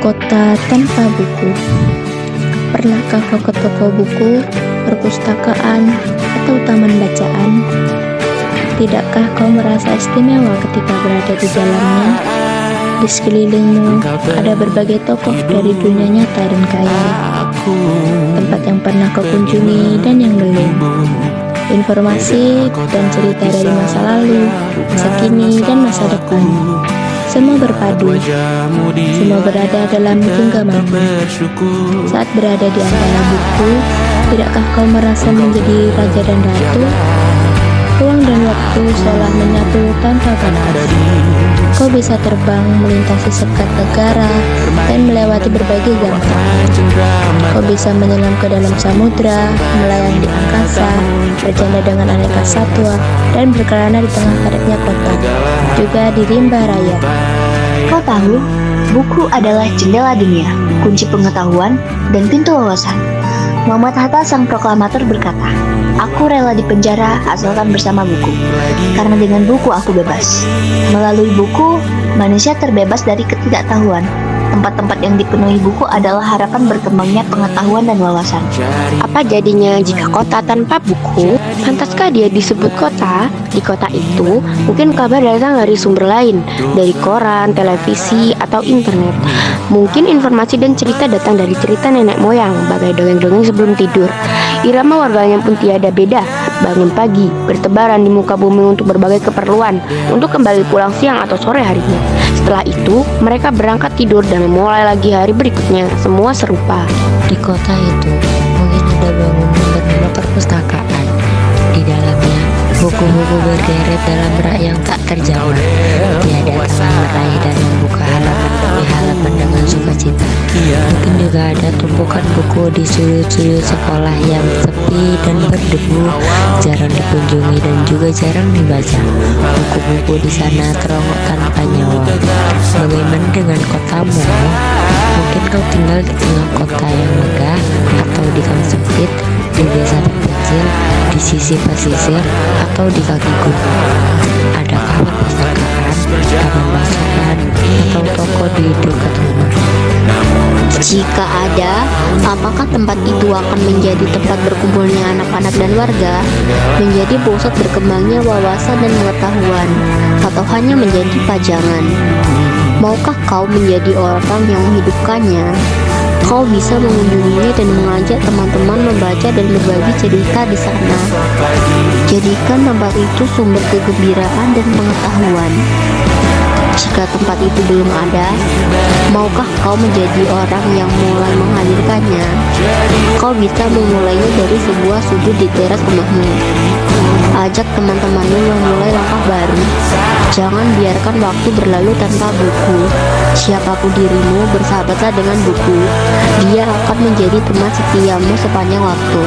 Kota tanpa buku. Pernahkah kau ke toko buku, perpustakaan, atau taman bacaan? Tidakkah kau merasa istimewa ketika berada di dalamnya? Di sekelilingmu ada berbagai tokoh dari dunia nyata dan kaya, tempat yang pernah kau kunjungi dan yang belum. Informasi dan cerita dari masa lalu, masa kini, dan masa depan. Semua berpadu, semua berada dalam genggamanmu. Saat berada di antara buku, tidakkah kau merasa menjadi raja dan ratu? Ruang dan waktu seolah menyatu tanpa batas. Kau bisa terbang melintasi sekat negara dan melewati berbagai zaman. Kau bisa menyelam ke dalam samudra, melayang di angkasa, bercanda dengan aneka satwa, dan berkelana di tengah padatnya kota, juga di rimba raya. Kau tahu, buku adalah jendela dunia, kunci pengetahuan, dan pintu wawasan. Muhammad Hatta sang proklamator berkata, "Aku rela dipenjara asalkan bersama buku, karena dengan buku aku bebas." Melalui buku, manusia terbebas dari ketidaktahuan. Tempat-tempat yang dipenuhi buku adalah harapan berkembangnya pengetahuan dan wawasan. Apa jadinya jika kota tanpa buku? Pantaskah dia disebut kota? Di kota itu, mungkin kabar datang dari sumber lain, dari koran, televisi, atau internet. Mungkin informasi dan cerita datang dari cerita nenek moyang, bagai dongeng-dongeng sebelum tidur. Irama warganya pun tiada beda, bangun pagi, bertebaran di muka bumi untuk berbagai keperluan, untuk kembali pulang siang atau sore harinya. Setelah itu, mereka berangkat tidur dan memulai lagi hari berikutnya, semua serupa. Di kota itu, mungkin ada bangunan bernama perpustakaan. Di dalamnya, buku-buku berderet dalam rak yang tak terjamah. Tiada tangan meraih dan membuka halaman demi halaman dengan sukacita. Mungkin juga ada tumpukan buku di sudut-sudut sekolah yang sepi dan berdebu, jarang dikunjungi dan juga jarang dibaca. Buku-buku di sana terongok tanpa nyawa. Bagaimana dengan kotamu? Mungkin kau tinggal di tengah kota yang megah, atau di gang sempit, di desa terpencil, di sisi pesisir, atau di kaki gunung. Adakah perpustakaan, taman bacaan, atau toko di dekat rumah? Jika ada, apakah tempat itu akan menjadi tempat berkumpulnya anak-anak dan warga, menjadi pusat berkembangnya wawasan dan pengetahuan, atau hanya menjadi pajangan? Maukah kau menjadi orang yang menghidupkannya? Kau bisa mengunjunginya dan mengajak teman-teman membaca dan berbagi cerita di sana. Jadikan tempat itu sumber kegembiraan dan pengetahuan. Jika tempat itu belum ada, maukah kau menjadi orang yang mulai menghadirkannya? Kau bisa memulainya dari sebuah sudut di teras rumahmu. Ajak teman-temanmu memulai langkah baru. Jangan biarkan waktu berlalu tanpa buku. Siapapun dirimu, bersahabatlah dengan buku. Dia akan menjadi teman setiamu sepanjang waktu.